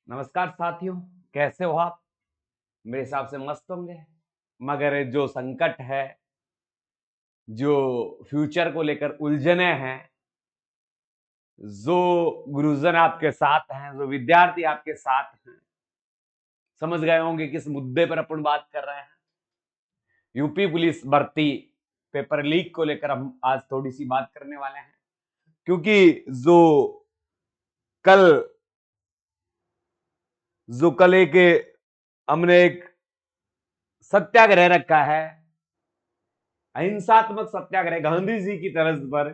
नमस्कार साथियों, कैसे हो आप? मेरे हिसाब से मस्त होंगे। मगर जो संकट है, जो फ्यूचर को लेकर उलझने हैं, जो गुरुजन आपके साथ हैं, जो विद्यार्थी आपके साथ हैं, समझ गए होंगे किस मुद्दे पर अपन बात कर रहे हैं। यूपी पुलिस भर्ती पेपर लीक को लेकर हम आज थोड़ी सी बात करने वाले हैं, क्योंकि कल जो कल एक हमने एक सत्याग्रह रखा है, अहिंसात्मक सत्याग्रह गांधी जी की तर्ज पर,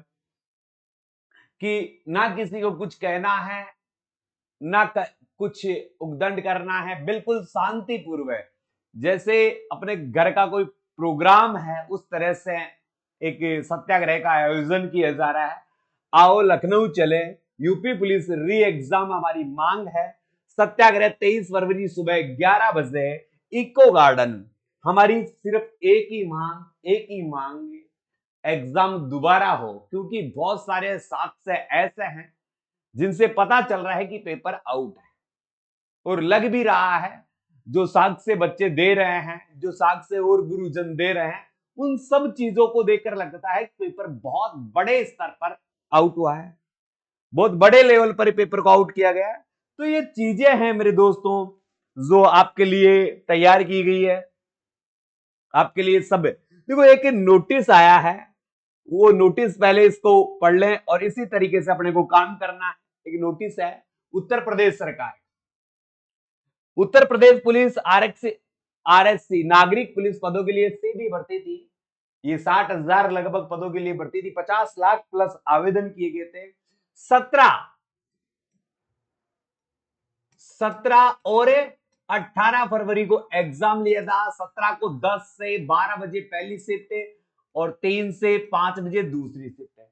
कि ना किसी को कुछ कहना है, ना कुछ उगदंड करना है, बिल्कुल शांतिपूर्व है। जैसे अपने घर का कोई प्रोग्राम है, उस तरह से एक सत्याग्रह का आयोजन किया जा रहा है। आओ लखनऊ चले, यूपी पुलिस री एग्जाम हमारी मांग है। सत्याग्रह 23 फरवरी सुबह 11 बजे इको गार्डन। हमारी सिर्फ एक ही मांग, एग्जाम दोबारा हो, क्योंकि बहुत सारे साक्ष्य ऐसे हैं जिनसे पता चल रहा है कि पेपर आउट है, और लग भी रहा है जो साक्ष्य बच्चे दे रहे हैं, जो साक्ष्य और गुरुजन दे रहे हैं, उन सब चीजों को देखकर लगता है कि पेपर बहुत बड़े स्तर पर आउट हुआ है, बहुत बड़े लेवल पर पेपर को आउट किया गया है। तो ये चीजें हैं मेरे दोस्तों, जो आपके लिए तैयार की गई है, आपके लिए सब। देखो, एक नोटिस आया है, वो नोटिस पहले इसको पढ़ लें और इसी तरीके से अपने को काम करना है। एक नोटिस है, उत्तर प्रदेश सरकार, उत्तर प्रदेश पुलिस आरक्षी आरएससी नागरिक पुलिस पदों के लिए सीधी भर्ती थी। ये 60,000 लगभग पदों के लिए भर्ती थी। 50 लाख प्लस आवेदन किए गए थे। 17 और 18 फरवरी को एग्जाम लिया था। 17 को 10 से 12 बजे पहली शिफ्ट और 3 से 5 बजे दूसरी शिफ्ट है।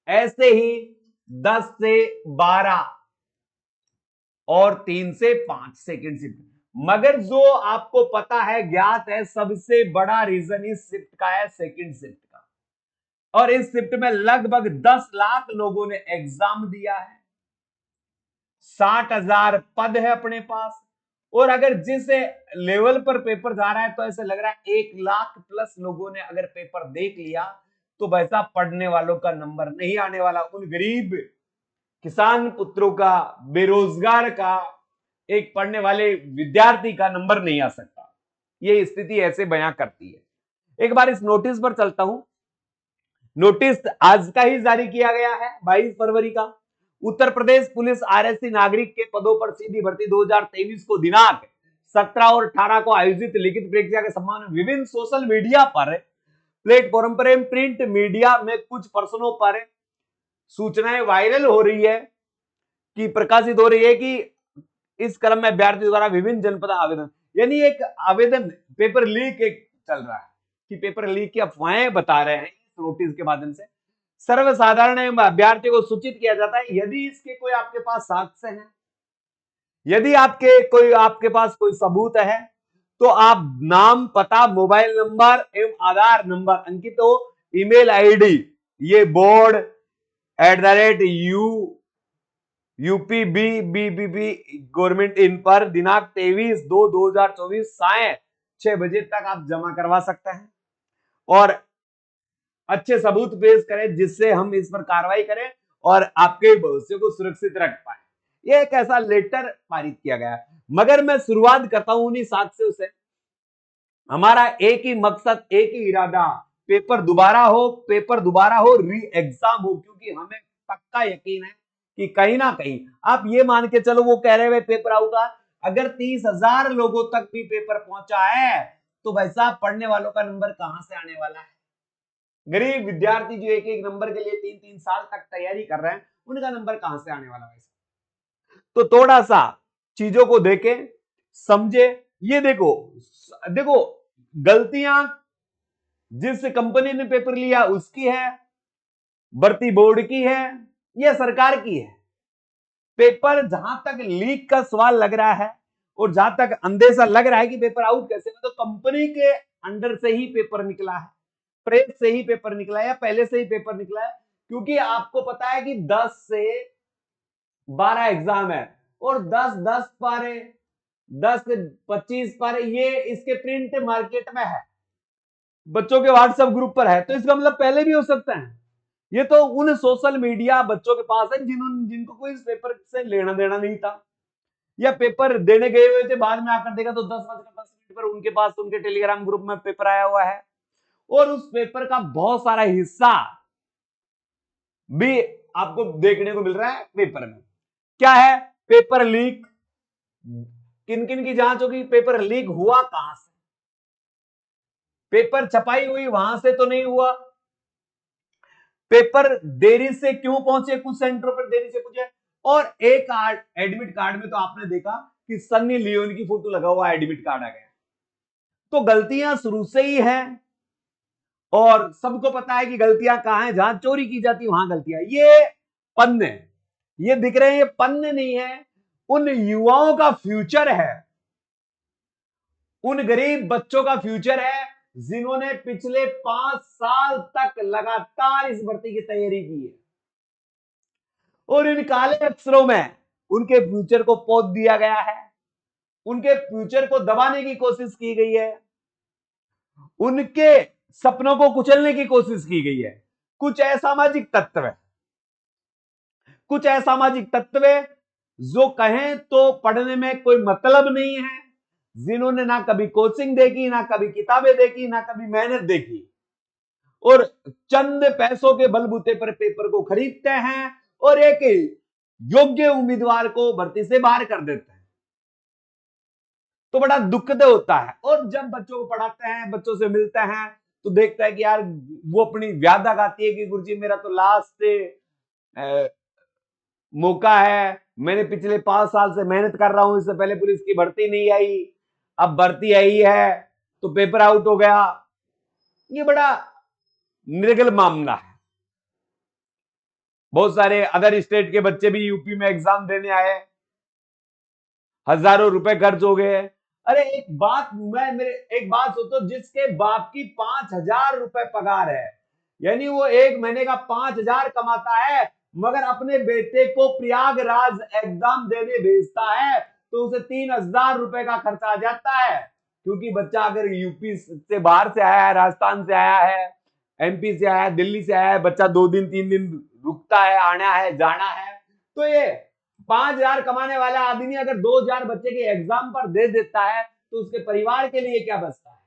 ऐसे ही 10 से 12 और 3 से 5 सेकंड शिफ्ट। मगर जो आपको पता है, ज्ञात है, सबसे बड़ा रीजन इस शिफ्ट का है सेकंड शिफ्ट का, और इस शिफ्ट में लगभग 10 लाख लोगों ने एग्जाम दिया है। 60,000 पद है अपने पास, और अगर जिस लेवल पर पेपर जा रहा है तो ऐसे लग रहा है 1 लाख प्लस लोगों ने अगर पेपर देख लिया तो वैसा पढ़ने वालों का नंबर नहीं आने वाला। उन गरीब किसान पुत्रों का, बेरोजगार का, एक पढ़ने वाले विद्यार्थी का नंबर नहीं आ सकता। ये स्थिति ऐसे बयां करती है। एक बार इस नोटिस पर चलता हूं। नोटिस आज का ही जारी किया गया है, 22 फरवरी का। उत्तर प्रदेश पुलिस आरएससी नागरिक के पदों पर सीधी भर्ती 2023 को दिनांक 17 और 18 को आयोजित लिखित परीक्षा के संबंध में विभिन्न सोशल मीडिया पर, प्लेटफॉर्म पर, प्रिंट मीडिया में कुछ प्रश्नों पर सूचनाएं वायरल हो रही है, कि प्रकाशित हो रही है कि इस क्रम में अभ्यर्थी द्वारा विभिन्न जनपद आवेदन, यानी एक आवेदन पेपर लीक एक चल रहा है, कि पेपर लीक की अफवाहें बता रहे हैं इस नोटिस के माध्यम से। सर्वसाधारण अभ्यर्थी को सूचित किया जाता है, यदि इसके कोई आपके पास साक्ष्य हैं, यदि आपके पास कोई सबूत है, तो आप नाम, पता, मोबाइल नंबर एवं आधार नंबर अंकित हो, ईमेल आईडी ये board@u यूपीबीबीबी गवर्नमेंट इन पर दिनांक 23/2/2024 साय 6 बजे तक आप जमा करवा सकते हैं, और अच्छे सबूत पेश करें जिससे हम इस पर कार्रवाई करें और आपके भविष्य को सुरक्षित रख पाए। यह एक ऐसा लेटर पारित किया गया है। मगर मैं शुरुआत करता हूं उन्हीं साक्ष्यों से। हमारा एक ही मकसद, एक ही इरादा, पेपर दोबारा हो, पेपर दोबारा हो, री एग्जाम हो, क्योंकि हमें पक्का यकीन है कि कहीं ना कहीं, आप ये मान के चलो, वो कह रहे हैं पेपर आऊगा, अगर 30,000 लोगों तक भी पेपर पहुंचा है तो वैसा पढ़ने वालों का नंबर कहां से आने वाला है? गरीब विद्यार्थी जो एक एक नंबर के लिए 3-3 साल तक तैयारी कर रहे हैं, उनका नंबर कहां से आने वाला है? तो थोड़ा सा चीजों को देखें, समझे। ये देखो देखो, गलतियां जिस कंपनी ने पेपर लिया उसकी है, भर्ती बोर्ड की है, या सरकार की है? पेपर जहां तक लीक का सवाल लग रहा है, और जहां तक अंदेशा लग रहा है कि पेपर आउट कैसे, तो कंपनी के अंडर से ही पेपर निकला है, प्रेस से ही पेपर निकला है, या पहले से ही पेपर निकला है। क्योंकि आपको पता है कि 10 से 12 एग्जाम है, और 10-10 पारे, 10 से 25 पारे ये इसके प्रिंट मार्केट में है, बच्चों के व्हाट्सएप ग्रुप पर है। तो इसका मतलब पहले भी हो सकता है। ये तो उन सोशल मीडिया बच्चों के पास है जिनको कोई इस पेपर से लेना देना नहीं था, या पेपर देने गए हुए थे, बाद में आकर देखा तो 10 पर उनके पास उनके टेलीग्राम ग्रुप में पेपर आया हुआ है, और उस पेपर का बहुत सारा हिस्सा भी आपको देखने को मिल रहा है पेपर में। क्या है? Paper leak. किन किन की जांच होगी? पेपर लीक हुआ कहां से, पेपर छपाई हुई वहां से तो नहीं हुआ, पेपर देरी से क्यों पहुंचे, कुछ सेंटरों पर देरी से पहुंचे। और एक एडमिट कार्ड में तो आपने देखा कि सन्नी लियोन की फोटो लगा हुआ एडमिट कार्ड आ गया। तो गलतियां शुरू से ही हैं, और सबको पता है कि गलतियां कहां हैं, जहां चोरी की जाती है वहां गलतियां। ये पन्ने, ये दिख रहे हैं, ये पन्ने नहीं है, उन युवाओं का फ्यूचर है, उन गरीब बच्चों का फ्यूचर है जिन्होंने पिछले 5 साल तक लगातार इस भर्ती की तैयारी की है, और इन काले अक्षरों में उनके फ्यूचर को पोत दिया गया है, उनके फ्यूचर को दबाने की कोशिश की गई है, उनके सपनों को कुचलने की कोशिश की गई है। कुछ असामाजिक तत्व है, कुछ असामाजिक तत्व जो कहें तो पढ़ने में कोई मतलब नहीं है, जिन्होंने ना कभी कोचिंग देखी, ना कभी किताबें देखी, ना कभी मेहनत देखी, और चंद पैसों के बलबूते पर पेपर को खरीदते हैं और एक योग्य उम्मीदवार को भर्ती से बाहर कर देते हैं। तो बड़ा दुखद होता है। और जब बच्चों को पढ़ाते हैं, बच्चों से मिलते हैं, तो देखता है कि यार वो अपनी व्यादा गाती है कि गुरुजी मेरा तो लास्ट मौका है, मैंने पिछले 5 साल से मेहनत कर रहा हूं, इससे पहले पुलिस की भर्ती नहीं आई, अब भर्ती आई है तो पेपर आउट हो गया। ये बड़ा निर्गल मामला है। बहुत सारे अदर स्टेट के बच्चे भी यूपी में एग्जाम देने आए, हजारों रुपए खर्च हो गए। अरे एक बात सोचो, जिसके बाप की 5,000 रुपए पगार है, यानी वो एक महीने का 5,000 कमाता है, मगर अपने बेटे को प्रयागराज एग्जाम देने भेजता है तो उसे 3,000 रुपए का खर्चा आ जाता है। क्योंकि बच्चा अगर यूपी से बाहर से आया है, राजस्थान से आया है, एमपी से आया है, दिल्ली से आया है, बच्चा 2 दिन 3 दिन रुकता है, आना है जाना है, तो ये 5,000 कमाने वाला आदमी अगर 2,000 बच्चे के एग्जाम पर दे देता है तो उसके परिवार के लिए क्या बचता है,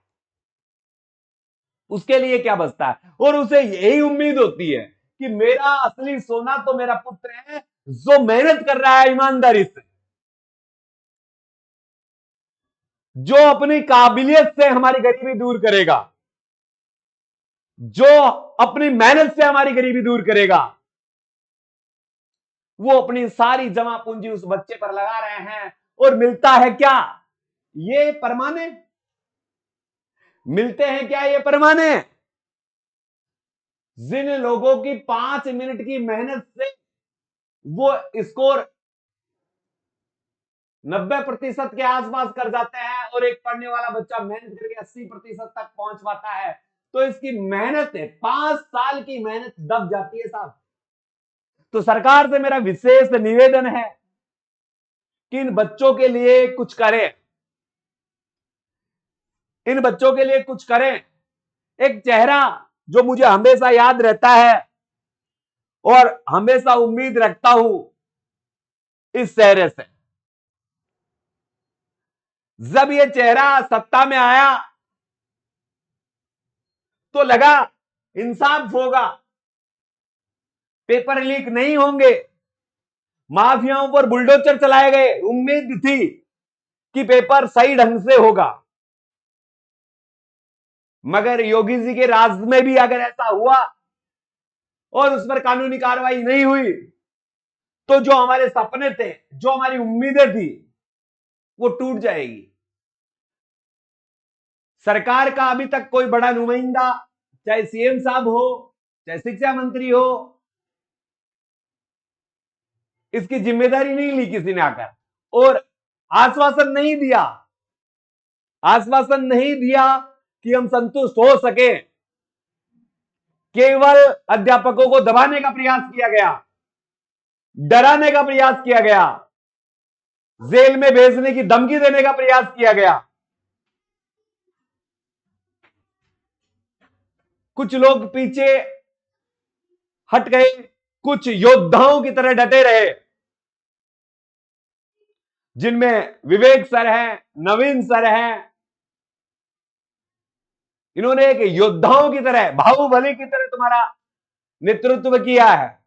उसके लिए क्या बचता है। और उसे यही उम्मीद होती है कि मेरा असली सोना तो मेरा पुत्र है, जो मेहनत कर रहा है ईमानदारी से, जो अपनी काबिलियत से हमारी गरीबी दूर करेगा, जो अपनी मेहनत से हमारी गरीबी दूर करेगा। वो अपनी सारी जमा पूंजी उस बच्चे पर लगा रहे हैं, और मिलता है क्या? ये परमाने मिलते हैं क्या? ये परमाने जिन लोगों की 5 मिनट की मेहनत से वो स्कोर 90% के आसपास कर जाते हैं, और एक पढ़ने वाला बच्चा मेहनत करके 80% तक पहुंच पाता है, तो इसकी मेहनत है, 5 साल की मेहनत दब जाती है साहब। तो सरकार से मेरा विशेष निवेदन है कि इन बच्चों के लिए कुछ करें, इन बच्चों के लिए कुछ करें। एक चेहरा जो मुझे हमेशा याद रहता है और हमेशा उम्मीद रखता हूं इस चेहरे से, जब ये चेहरा सत्ता में आया तो लगा इंसाफ होगा, पेपर लीक नहीं होंगे, माफियाओं पर बुलडोजर चलाए गए, उम्मीद थी कि पेपर सही ढंग से होगा। मगर योगी जी के राज में भी अगर ऐसा हुआ और उस पर कानूनी कार्रवाई नहीं हुई, तो जो हमारे सपने थे, जो हमारी उम्मीदें थी, वो टूट जाएगी। सरकार का अभी तक कोई बड़ा नुमाइंदा, चाहे सीएम साहब हो, चाहे शिक्षा मंत्री हो, इसकी जिम्मेदारी नहीं ली किसी ने आकर, और आश्वासन नहीं दिया, आश्वासन नहीं दिया कि हम संतुष्ट हो सके। केवल अध्यापकों को दबाने का प्रयास किया गया, डराने का प्रयास किया गया, जेल में भेजने की धमकी देने का प्रयास किया गया। कुछ लोग पीछे हट गए, कुछ योद्धाओं की तरह डटे रहे, जिनमें विवेक सर हैं, नवीन सर हैं। इन्होंने एक योद्धाओं की तरह, बाहुबली की तरह तुम्हारा नेतृत्व किया है।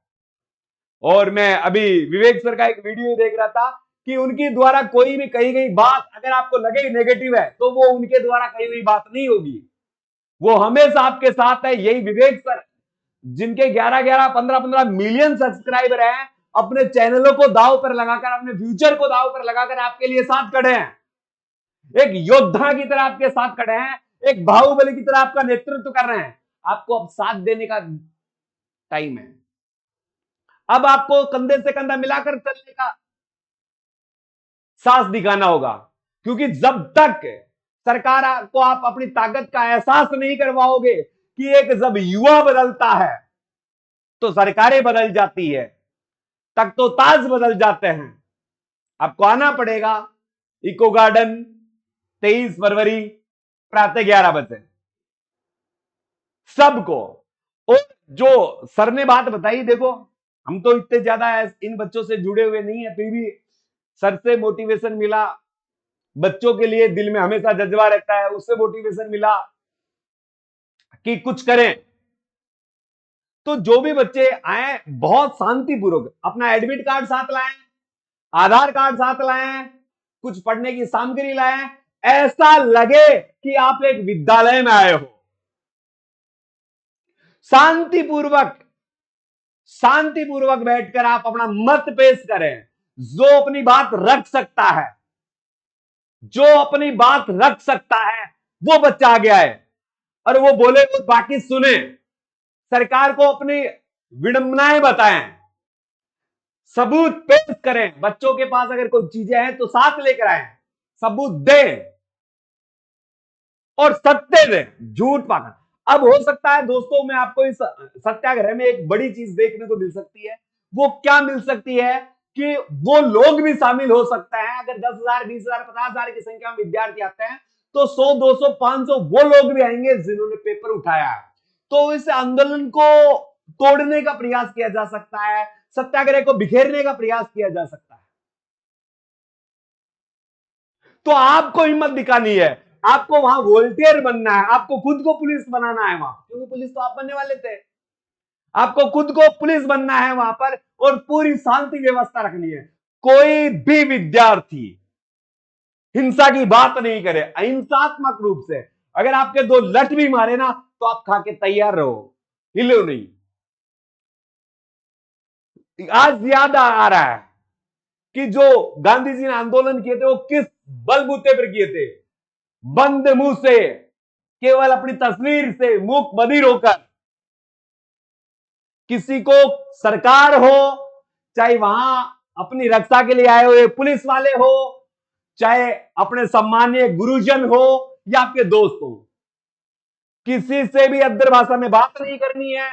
और मैं अभी विवेक सर का एक वीडियो देख रहा था कि उनके द्वारा कोई भी कही गई बात अगर आपको लगे नेगेटिव है तो वो उनके द्वारा कही हुई बात नहीं होगी, वो हमेशा आपके साथ है। यही विवेक सर, जिनके 11-11, 15-15 मिलियन सब्सक्राइबर हैं, अपने चैनलों को दांव पर लगाकर, अपने फ्यूचर को दांव पर लगाकर आपके लिए साथ खड़े हैं। एक योद्धा की तरह आपके साथ खड़े हैं, एक बाहुबली की तरह आपका नेतृत्व कर रहे हैं। आपको अब साथ देने का टाइम है। अब आपको कंधे से कंधा मिलाकर चलने का साहस दिखाना होगा, क्योंकि जब तक सरकार को आप अपनी ताकत का एहसास नहीं करवाओगे कि एक जब युवा बदलता है तो सरकारें बदल जाती है, तक तो ताज बदल जाते हैं। आपको आना पड़ेगा इको गार्डन 23 फरवरी प्रातः 11 बजे सबको। और जो सर ने बात बताई, देखो हम तो इतने ज्यादा इन बच्चों से जुड़े हुए नहीं है, फिर भी सर से मोटिवेशन मिला। बच्चों के लिए दिल में हमेशा जज्बा रहता है, उससे मोटिवेशन मिला कि कुछ करें। तो जो भी बच्चे आए बहुत शांतिपूर्वक अपना एडमिट कार्ड साथ लाएं, आधार कार्ड साथ लाएं, कुछ पढ़ने की सामग्री लाएं, ऐसा लगे कि आप एक विद्यालय में आए हो। शांतिपूर्वक बैठकर आप अपना मत पेश करें। जो अपनी बात रख सकता है, वो बच्चा आ गया है, और वो बोले वो बाकी सुने। सरकार को अपनी विडंबनाएं बताएं, सबूत पेश करें। बच्चों के पास अगर कोई चीजें हैं तो साथ लेकर आए, सबूत दें और सत्य दें, झूठ पाकर। अब हो सकता है दोस्तों, मैं आपको इस सत्याग्रह में एक बड़ी चीज देखने को मिल सकती है। वो क्या मिल सकती है कि वो लोग भी शामिल हो सकते हैं। अगर 10,000, 20,000, 50,000 की संख्या में विद्यार्थी आते हैं तो 100, 200, 500 वो लोग भी आएंगे जिन्होंने पेपर उठाया है। तो इस आंदोलन को तोड़ने का प्रयास किया जा सकता है, सत्याग्रह को बिखेरने का प्रयास किया जा सकता है। तो आपको हिम्मत दिखानी है, आपको वहां वॉलंटियर बनना है, आपको खुद को पुलिस बनाना है वहां, क्योंकि पुलिस तो आप बनने वाले थे। आपको खुद को पुलिस बनना है वहां पर, और पूरी शांति व्यवस्था रखनी है। कोई भी विद्यार्थी हिंसा की बात नहीं करे, अहिंसात्मक रूप से। अगर आपके 2 लठ भी मारे ना तो आप खा के तैयार रहो, हिलो नहीं। आज याद आ रहा है कि जो गांधी जी ने आंदोलन किए थे वो किस बलबूते पर किए थे। बंद मुंह से, केवल अपनी तस्वीर से मुख बधिर होकर, किसी को सरकार हो, चाहे वहां अपनी रक्षा के लिए आए हुए पुलिस वाले हो, चाहे अपने सम्मानीय गुरुजन हो या आपके दोस्त हो, किसी से भी अभद्र भाषा में बात नहीं करनी है,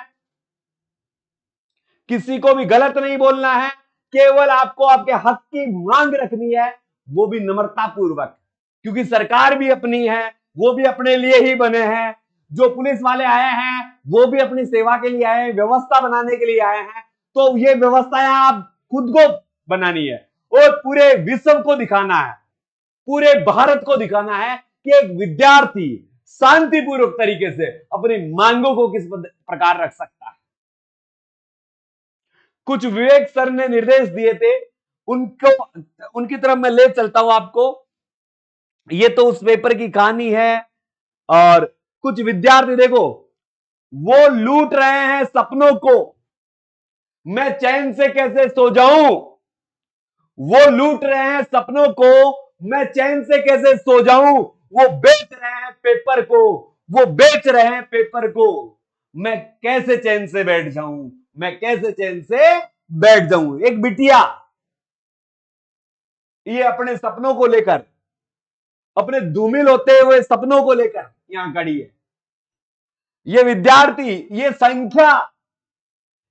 किसी को भी गलत नहीं बोलना है। केवल आपको आपके हक की मांग रखनी है, वो भी नम्रता पूर्वक, क्योंकि सरकार भी अपनी है, वो भी अपने लिए ही बने हैं। जो पुलिस वाले आए हैं वो भी अपनी सेवा के लिए आए हैं, व्यवस्था बनाने के लिए आए हैं। तो ये व्यवस्थाएं आप खुद को बनानी है और पूरे विश्व को दिखाना है, पूरे भारत को दिखाना है कि एक विद्यार्थी शांतिपूर्वक तरीके से अपनी मांगों को किस प्रकार रख सकता है। कुछ विवेक सर ने निर्देश दिए थे, उनको उनकी तरफ मैं ले चलता हूं आपको। ये तो उस पेपर की कहानी है। और कुछ विद्यार्थी देखो, वो लूट रहे हैं सपनों को, मैं चैन से कैसे सो जाऊं। वो लूट रहे हैं सपनों को, मैं चैन से कैसे सो जाऊं। वो बेच रहे हैं पेपर को, वो बेच रहे हैं पेपर को, मैं कैसे चैन से बैठ जाऊं, मैं कैसे चैन से बैठ जाऊं। एक बिटिया ये अपने सपनों को लेकर, अपने धूमिल होते हुए सपनों को लेकर यहां खड़ी है। ये विद्यार्थी, ये संख्या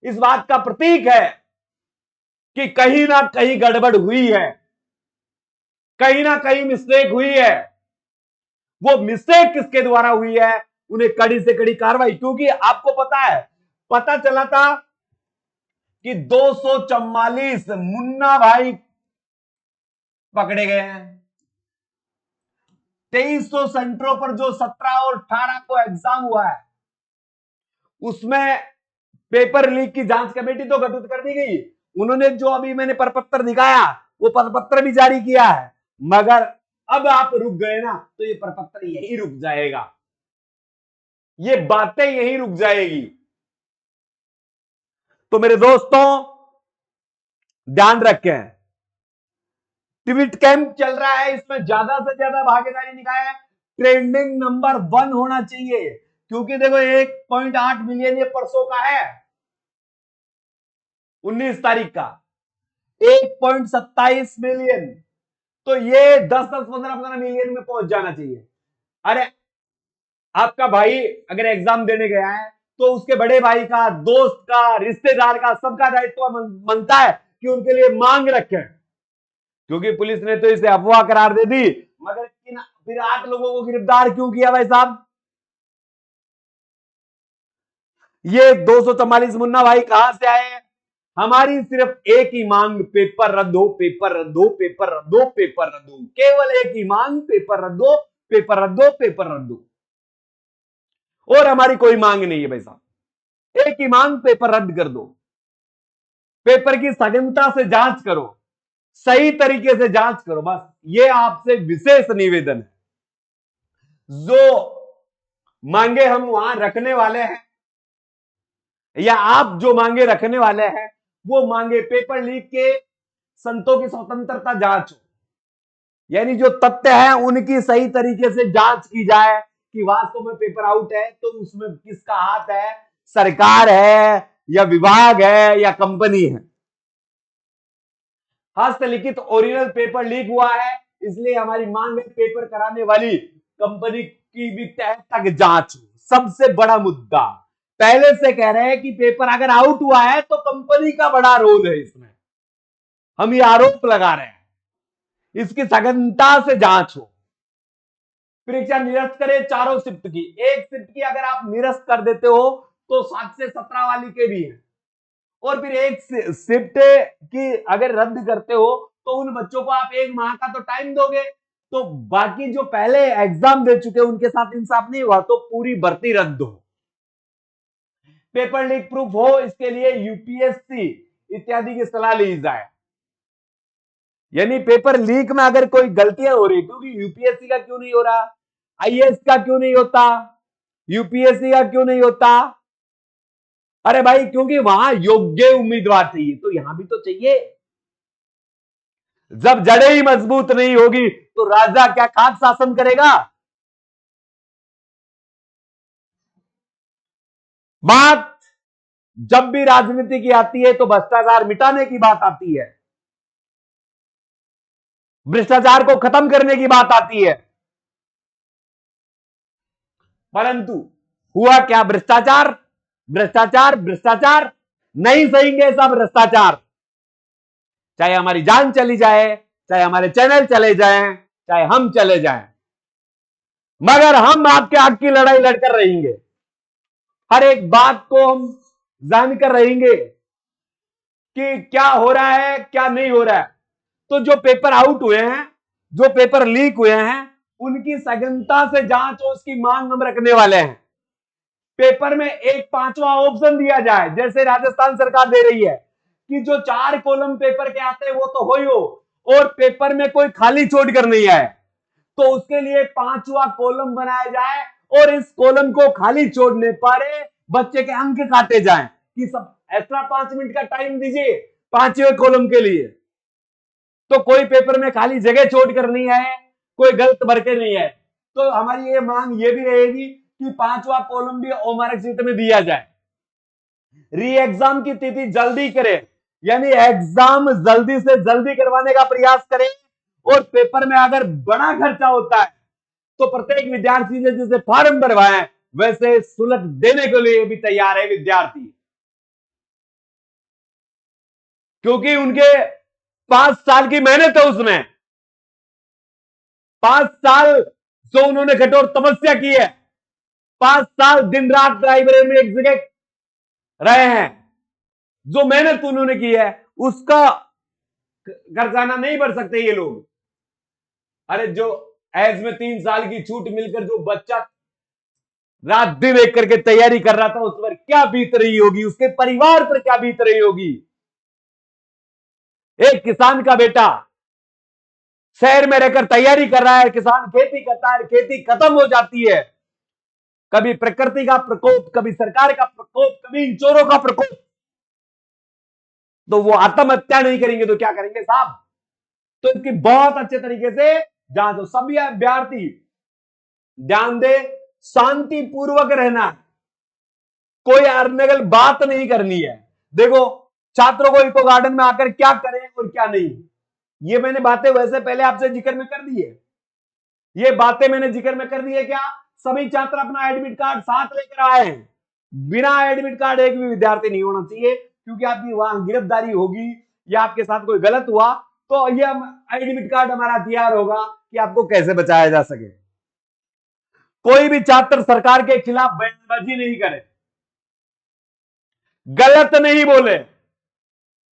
इस बात का प्रतीक है कि कहीं ना कहीं गड़बड़ हुई है। कहीं ना कहीं मिस्टेक हुई है। वो मिस्टेक किसके द्वारा हुई है, उन्हें कड़ी से कड़ी कार्रवाई, क्योंकि आपको पता है, पता चला था कि 244 मुन्ना भाई पकड़े गए हैं। 2300 सेंटरों पर जो 17 और 18 को एग्जाम हुआ है, उसमें पेपर लीक की जांच कमेटी तो गठित कर दी गई। उन्होंने जो अभी मैंने परपत्र दिखाया, वो परपत्र भी जारी किया है, मगर अब आप रुक गए ना, तो ये परपत्र यही रुक जाएगा, ये बातें यही रुक जाएगी। तो मेरे दोस्तों ध्यान रखें, ट्वीट कैंप चल रहा है, इसमें ज्यादा से ज्यादा भागीदारी निकाय ट्रेंडिंग नंबर 1 होना चाहिए, क्योंकि देखो 1.8 मिलियन ये परसों का है, 19 तारीख का 1.27 मिलियन, तो ये 10-10, 15-15 मिलियन में पहुंच जाना चाहिए। अरे आपका भाई अगर एग्जाम देने गया है, तो उसके बड़े भाई का, दोस्त का, रिश्तेदार का, सबका दायित्व बनता है कि उनके लिए मांग रखें, क्योंकि पुलिस ने तो इसे अफवाह करार दे दी, मगर फिर 8 लोगों को गिरफ्तार क्यों किया भाई साहब? ये 244 मुन्ना भाई कहां से आए? हमारी सिर्फ एक ही मांग, पेपर रद्द हो, पेपर रद्द हो, पेपर रद्द हो, पेपर रद्द हो, केवल एक ही मांग, पेपर रद्द हो, पेपर रद्द हो, पेपर रद्द हो, और हमारी कोई मांग नहीं है भाई साहब। एक ही मांग, पेपर रद्द कर दो, पेपर की सघनता से जांच करो, सही तरीके से जांच करो, बस ये आपसे विशेष निवेदन है। जो मांगे हम वहां रखने वाले हैं, या आप जो मांगे रखने वाले हैं, वो मांगे पेपर लीक के संतों की स्वतंत्रता जांच हो, यानी जो तथ्य है उनकी सही तरीके से जांच की जाए कि वास्तव में पेपर आउट है तो उसमें किसका हाथ है, सरकार है या विभाग है या कंपनी है। हस्तलिखित ओरिजिनल पेपर लीक हुआ है, इसलिए हमारी मांग है पेपर कराने वाली कंपनी की भी तह तक जांच हो। सबसे बड़ा मुद्दा, पहले से कह रहे हैं कि पेपर अगर आउट हुआ है तो कंपनी का बड़ा रोल है इसमें, हम ये आरोप लगा रहे हैं, इसकी सघनता से जांच हो। परीक्षा निरस्त करे चारों शिफ्ट की, एक शिफ्ट की अगर आप निरस्त कर देते हो तो 7 से 17 वाली के भी है, और फिर एक शिफ्ट की अगर रद्द करते हो तो उन बच्चों को आप 1 माह का तो टाइम दोगे, तो बाकी जो पहले एग्जाम दे चुके उनके साथ इंसाफ नहीं हुआ तो पूरी भर्ती रद्द हो। पेपर लीक प्रूफ हो, इसके लिए यूपीएससी इत्यादि की सलाह ली जाए, यानी पेपर लीक में अगर कोई गलतियां हो रही, क्योंकि यूपीएससी का क्यों नहीं हो रहा, आईएएस का क्यों नहीं होता, यूपीएससी का क्यों नहीं होता? अरे भाई क्योंकि वहां योग्य उम्मीदवार चाहिए, तो यहां भी तो चाहिए। जब जड़ें ही मजबूत नहीं होगी तो राजा क्या खाक शासन करेगा? बात जब भी राजनीति की आती है तो भ्रष्टाचार मिटाने की बात आती है, भ्रष्टाचार को खत्म करने की बात आती है, परंतु हुआ क्या? भ्रष्टाचार, भ्रष्टाचार, भ्रष्टाचार, नहीं सहेंगे ऐसा भ्रष्टाचार, चाहे हमारी जान चली जाए, चाहे हमारे चैनल चले जाएं, चाहे हम चले जाएं, मगर हम आपके हक की लड़ाई लड़कर रहेंगे, हर एक बात को हम जानकर रहेंगे कि क्या हो रहा है क्या नहीं हो रहा है। तो जो पेपर आउट हुए हैं, जो पेपर लीक हुए हैं, उनकी सघनता से जांच हो, उसकी मांग हम रखने वाले हैं। पेपर में एक 5वां ऑप्शन दिया जाए, जैसे राजस्थान सरकार दे रही है कि जो 4 कॉलम पेपर के आते हैं वो तो हो ही हो, और पेपर में कोई खाली छोड़ कर नहीं आए तो उसके लिए 5वां कॉलम बनाया जाए, और इस कॉलम को खाली छोड़ने पर बच्चे के अंक काटे जाएं कि सब एक्स्ट्रा 5 मिनट का टाइम दीजिए 5वें कॉलम के लिए, तो कोई पेपर में खाली जगह छोड़कर नहीं आए, कोई गलत भर के नहीं आए। तो हमारी ये मांग ये भी रहेगी कि 5वां कॉलम भी ओमार्क शीट में दिया जाए, री एग्जाम की तिथि जल्दी करें, यानी एग्जाम जल्दी से जल्दी करवाने का प्रयास करें, और पेपर में अगर बड़ा खर्चा होता है तो प्रत्येक विद्यार्थी ने जैसे फॉर्म भरवाए वैसे शुल्क देने के लिए भी तैयार है विद्यार्थी, क्योंकि उनके 5 साल की मेहनत है उसमें, 5 साल जो उन्होंने कठोर तपस्या की है, 5 साल दिन रात लाइब्रेरी में एक जगह रहे हैं, जो मेहनत उन्होंने की है उसका खजाना नहीं भर सकते ये लोग। अरे जो एज में 3 साल की छूट मिलकर जो बच्चा रात दिन एक करके तैयारी कर रहा था, उस पर क्या बीत रही होगी, उसके परिवार पर क्या बीत रही होगी। एक किसान का बेटा शहर में रहकर तैयारी कर रहा है, किसान खेती करता है, खेती खत्म हो जाती है, कभी प्रकृति का प्रकोप, कभी सरकार का प्रकोप, कभी इन चोरों का प्रकोप, तो वो आत्महत्या नहीं करेंगे तो क्या करेंगे साहब। तो इसकी बहुत अच्छे तरीके से जांच हो। सभी अभ्यर्थी ध्यान दे, शांतिपूर्वक रहना, कोई अनर्गल बात नहीं करनी है। देखो छात्रों को इको गार्डन में आकर क्या करें और क्या नहीं, ये मैंने बातें वैसे पहले आपसे जिक्र में कर दी है, ये बातें मैंने जिक्र में कर दी है। क्या सभी छात्र अपना एडमिट कार्ड साथ लेकर आए, बिना एडमिट कार्ड एक भी विद्यार्थी नहीं होना चाहिए, क्योंकि आपकी वहां गिरफ्तारी होगी या आपके साथ कोई गलत हुआ तो यह एडमिट कार्ड हमारा तैयार होगा कि आपको कैसे बचाया जा सके। कोई भी छात्र सरकार के खिलाफ बयानबाजी नहीं करे, गलत नहीं बोले,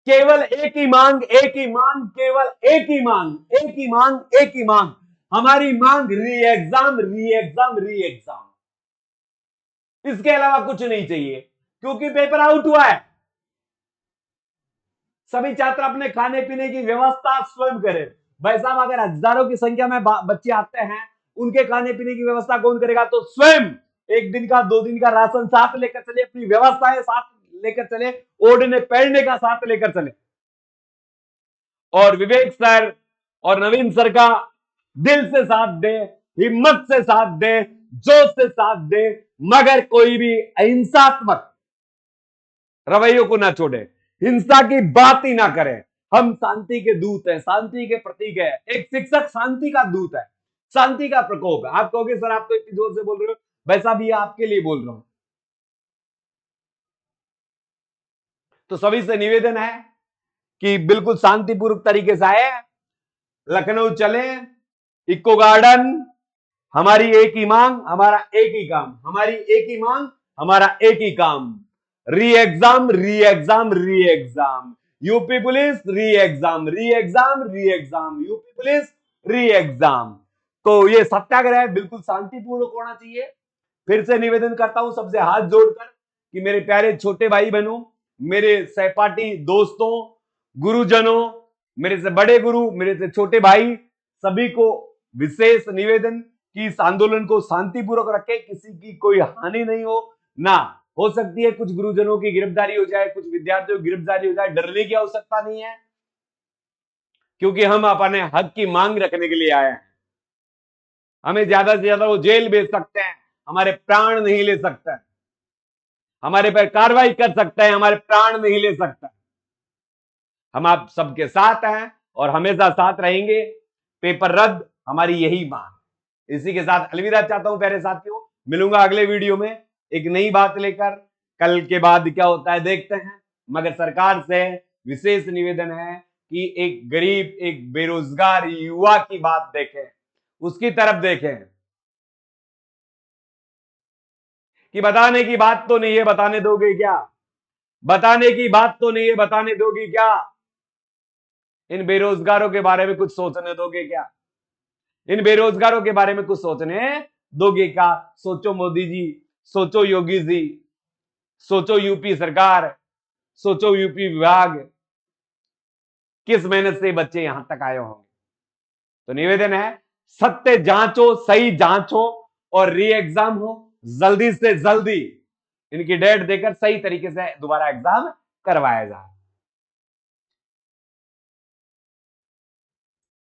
केवल एक ही मांग, एक ही मांग, केवल एक ही मांग, एक ही मांग, एक ही मांग, हमारी मांग री एग्जाम, री एग्जाम, री एग्जाम, इसके अलावा कुछ नहीं चाहिए, क्योंकि पेपर आउट हुआ है। सभी छात्र अपने खाने पीने की व्यवस्था स्वयं करें। भाई साहब अगर हजारों की संख्या में बच्चे आते हैं, उनके खाने पीने की व्यवस्था कौन करेगा, तो स्वयं 1 दिन का 2 दिन का राशन साथ लेकर चले, अपनी व्यवस्थाएं साथ लेकर चले, ओढ़ने पहनने का साथ लेकर चले। और विवेक सर और नवीन सर का दिल से साथ दे, हिम्मत से साथ दे, जोश से साथ दे, मगर कोई भी अहिंसात्मक रवैयों को ना छोड़े, हिंसा की बात ही ना करें। हम शांति के दूत हैं, शांति के प्रतीक है, एक शिक्षक शांति का दूत है, शांति का प्रकोप है। आप कहोगे सर आप तो इतनी जोर से बोल रहे हो, वैसा भी आपके लिए बोल रहा हूं। तो सभी से निवेदन है कि बिल्कुल शांतिपूर्वक तरीके से आए, लखनऊ चले, इको गार्डन, हमारी एक ही मांग, हमारा एक ही काम, हमारी एक ही मांग, हमारा एक ही काम, री एग्जाम, री एग्जाम, री एग्जाम, यूपी पुलिस री एग्जाम, री एग्जाम, री एग्जाम, यूपी पुलिस री एग्जाम। तो ये सत्याग्रह बिल्कुल शांतिपूर्वक होना चाहिए। फिर से निवेदन करता हूं सबसे हाथ जोड़कर कि मेरे प्यारे छोटे भाई बहनों, मेरे सहपाठी दोस्तों, गुरुजनों, मेरे से बड़े गुरु, मेरे से छोटे भाई, सभी को विशेष निवेदन कि इस आंदोलन को शांतिपूर्वक रखें, किसी की कोई हानि नहीं हो सकती है कुछ गुरुजनों की गिरफ्तारी हो जाए, कुछ विद्यार्थियों की गिरफ्तारी हो जाए, डरने की आवश्यकता नहीं है, क्योंकि हम अपने हक की मांग रखने के लिए आए हैं। हमें ज्यादा से ज्यादा वो जेल भेज सकते हैं, हमारे प्राण नहीं ले सकते, हमारे पर कार्रवाई कर सकते हैं, हमारे प्राण नहीं ले सकते। हम आप सबके साथ हैं और हमेशा साथ रहेंगे। पेपर रद्द हमारी यही मांग। इसी के साथ अलविदा चाहता हूं प्यारे साथियों, मिलूंगा अगले वीडियो में एक नई बात लेकर। कल के बाद क्या होता है देखते हैं, मगर सरकार से विशेष निवेदन है कि एक गरीब, एक बेरोजगार युवा की बात देखें, उसकी तरफ देखें, कि बताने की बात तो नहीं है, बताने दोगे क्या, बताने की बात तो नहीं है, बताने दोगे क्या, इन बेरोजगारों के बारे में कुछ सोचने दोगे क्या, इन बेरोजगारों के बारे में कुछ सोचने दोगे क्या। सोचो मोदी जी, सोचो योगी जी, सोचो यूपी सरकार, सोचो यूपी विभाग, किस मेहनत से बच्चे यहां तक आए होंगे। तो निवेदन है सत्य जांचो, सही जांचो और री एग्जाम हो, जल्दी से जल्दी इनकी डेट देकर सही तरीके से दोबारा एग्जाम करवाया जाए।